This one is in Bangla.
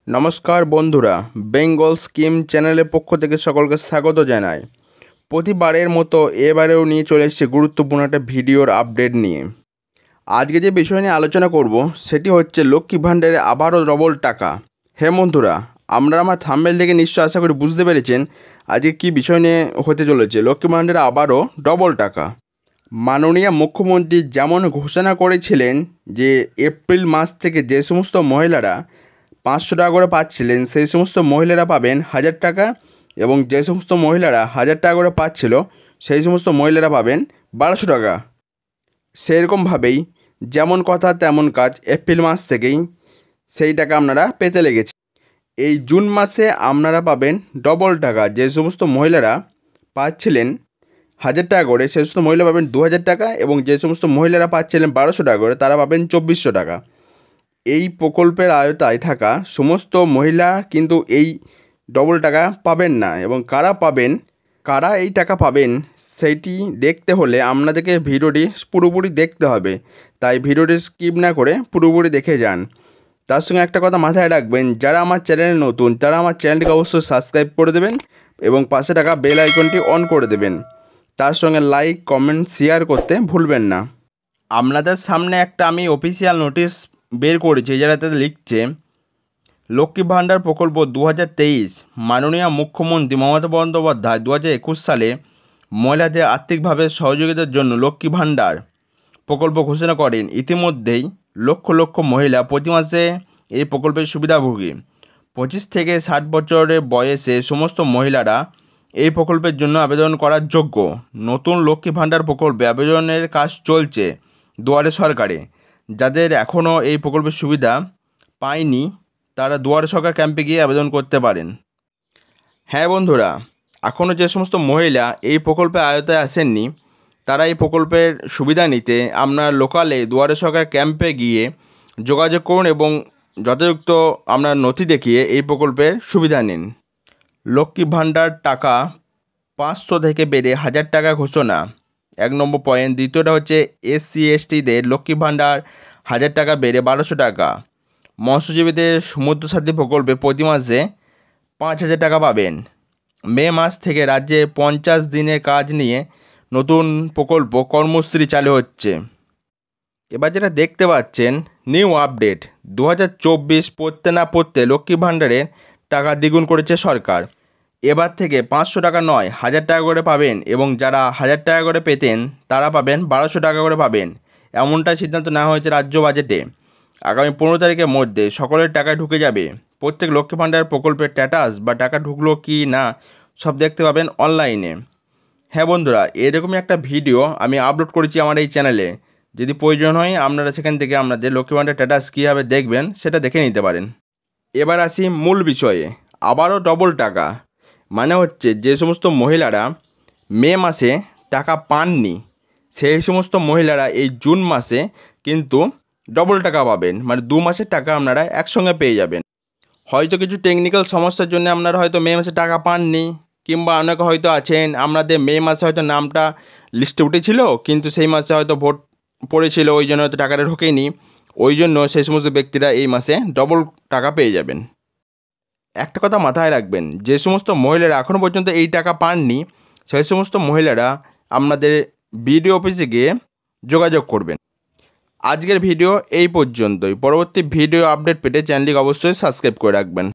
নমস্কার বন্ধুরা, বেঙ্গল স্কিম চ্যানেলের পক্ষ থেকে সকলকে স্বাগত জানাই। প্রতিবারের মতো এবারেও নিয়ে চলে এসেছে গুরুত্বপূর্ণ একটা ভিডিওর আপডেট নিয়ে। আজকে যে বিষয় নিয়ে আলোচনা করব সেটি হচ্ছে লক্ষ্মী ভাণ্ডারে আবারও ডবল টাকা। হ্যাঁ বন্ধুরা, আপনারা আমার থাম্বনেল দেখে নিশ্চয় আশা করি বুঝতে পেরেছেন আজকে কী বিষয় নিয়ে হতে চলেছে। লক্ষ্মী ভাণ্ডারে আবারও ডবল টাকা। মাননীয় মুখ্যমন্ত্রী যেমন ঘোষণা করেছিলেন যে এপ্রিল মাস থেকে যে সমস্ত মহিলারা 500 টাকা করে পাচ্ছিলেন সেই সমস্ত মহিলারা পাবেন 1000 টাকা, এবং যে সমস্ত মহিলারা 1000 টাকা করে পাচ্ছিল সেই সমস্ত মহিলারা পাবেন 1200 টাকা। সেরকমভাবেই যেমন কথা তেমন কাজ, এপ্রিল মাস থেকেই সেই টাকা আপনারা পেতে লেগেছে। এই জুন মাসে আপনারা পাবেন ডবল টাকা। যে সমস্ত মহিলারা পাচ্ছিলেন 1000 টাকা করে সেই সমস্ত মহিলা পাবেন 2000 টাকা, এবং যে সমস্ত মহিলারা পাচ্ছিলেন 1200 টাকা করে তারা পাবেন 2400 টাকা। এই প্রকল্পের আওতায় থাকা সমস্ত মহিলা কিন্তু এই ডবল টাকা পাবেন না, এবং কারা এই টাকা পাবেন সেইটি দেখতে হলে আপনাদেরকে ভিডিওটি পুরোপুরি দেখতে হবে। তাই ভিডিওটি স্কিপ না করে পুরোপুরি দেখে যান। তার সঙ্গে একটা কথা মাথায় রাখবেন, যারা আমার চ্যানেলে নতুন তারা আমার চ্যানেলটিকে অবশ্যই সাবস্ক্রাইব করে দেবেন এবং পাশে থাকা বেল আইকনটি অন করে দেবেন। তার সঙ্গে লাইক, কমেন্ট, শেয়ার করতে ভুলবেন না। আপনাদের সামনে একটা আমি অফিসিয়াল নোটিশ বের করেছি, যেটাতে লিখছে লক্ষ্মী ভাণ্ডার প্রকল্প 2023। মাননীয় মুখ্যমন্ত্রী মমতা বন্দ্যোপাধ্যায় 2021 সালে মহিলাদের আর্থিকভাবে সহযোগিতার জন্য লক্ষ্মী ভাণ্ডার প্রকল্প ঘোষণা করেন। ইতিমধ্যেই লক্ষ লক্ষ মহিলা প্রতি মাসে এই প্রকল্পের সুবিধাভোগী। 25 থেকে 60 বছরের বয়সে সমস্ত মহিলারা এই প্রকল্পের জন্য আবেদন করার যোগ্য। নতুন লক্ষ্মী ভাণ্ডার প্রকল্পে আবেদনের কাজ চলছে দুয়ারে সরকারে। যাদের এখনও এই প্রকল্পের সুবিধা পায়নি তারা দুয়ারে সরকার ক্যাম্পে গিয়ে আবেদন করতে পারেন। হ্যাঁ বন্ধুরা, এখনও যে সমস্ত মহিলা এই প্রকল্পের আওতায় আসেননি তারা এই প্রকল্পের সুবিধা নিতে আপনার লোকালে দুয়ারে সরকার ক্যাম্পে গিয়ে যোগাযোগ করুন এবং যথাযথ আপনার নথি দেখিয়ে এই প্রকল্পের সুবিধা নিন। লক্ষ্মী ভাণ্ডার টাকা 500 থেকে বেড়ে 1000 টাকা ঘোষণা, 1 নম্বর পয়েন্ট। দ্বিতীয়টা হচ্ছে SC/STদের লক্ষ্মী ভাণ্ডার 1000 টাকা বেড়ে 1200 টাকা। মৎস্যজীবীদের সমুদ্র সাথী প্রকল্পে প্রতি মাসে 5000 টাকা পাবেন। মে মাস থেকে রাজ্যে 50 দিনের কাজ নিয়ে নতুন প্রকল্প কর্মশ্রী চালু হচ্ছে। এবার যেটা দেখতে পাচ্ছেন নিউ আপডেট 2024 পড়তে না পড়তে লক্ষ্মী ভাণ্ডারের টাকা দ্বিগুণ করেছে সরকার। এবার থেকে 500 টাকা নয় 1000 টাকা করে পাবেন, এবং যারা 1000 টাকা করে পেতেন তারা পাবেন 1200 টাকা করে পাবেন। এমনটাই সিদ্ধান্ত নেওয়া হয়েছে রাজ্য বাজেটে। আগামী 15 তারিখের মধ্যে সকলের টাকা ঢুকে যাবে। প্রত্যেক লক্ষ্মী ভাণ্ডার প্রকল্পের স্ট্যাটাস বা টাকা ঢুকলো কি না সব দেখতে পাবেন অনলাইনে। হ্যাঁ বন্ধুরা, এরকমই একটা ভিডিও আমি আপলোড করেছি আমার এই চ্যানেলে। যদি প্রয়োজন হয় আপনারা সেখান থেকে আপনাদের লক্ষ্মী ভাণ্ডার স্ট্যাটাস কীভাবে দেখবেন সেটা দেখে নিতে পারেন। এবার আসি মূল বিষয়ে। আবারও ডবল টাকা মানে হচ্ছে যে সমস্ত মহিলারা মে মাসে টাকা পাননি সেই সমস্ত মহিলারা এই জুন মাসে কিন্তু ডবল টাকা পাবেন। মানে 2 মাসের টাকা আপনারা একসঙ্গে পেয়ে যাবেন। হয়তো কিছু টেকনিক্যাল সমস্যার জন্য আপনারা হয়তো মে মাসে টাকা পাননি, কিংবা অনেকে হয়তো আছেন আপনাদের মে মাসে হয়তো নামটা লিস্টে উঠেছিল কিন্তু সেই মাসে হয়তো ভোট পড়েছিল ওই জন্য হয়তো টাকাটা ঢোকেনি। ওই জন্য সেই সমস্ত ব্যক্তিরা এই মাসে ডবল টাকা পেয়ে যাবেন। একটা কথা মাথায় রাখবেন, যে সমস্ত মহিলারা এখনও পর্যন্ত এই টাকা পাননি সেই সমস্ত মহিলারা আপনাদের বিডিও অফিসে গিয়ে যোগাযোগ করবেন। আজকের ভিডিও এই পর্যন্তই। পরবর্তী ভিডিও আপডেট পেতে চ্যানেলটিকে অবশ্যই সাবস্ক্রাইব করে রাখবেন।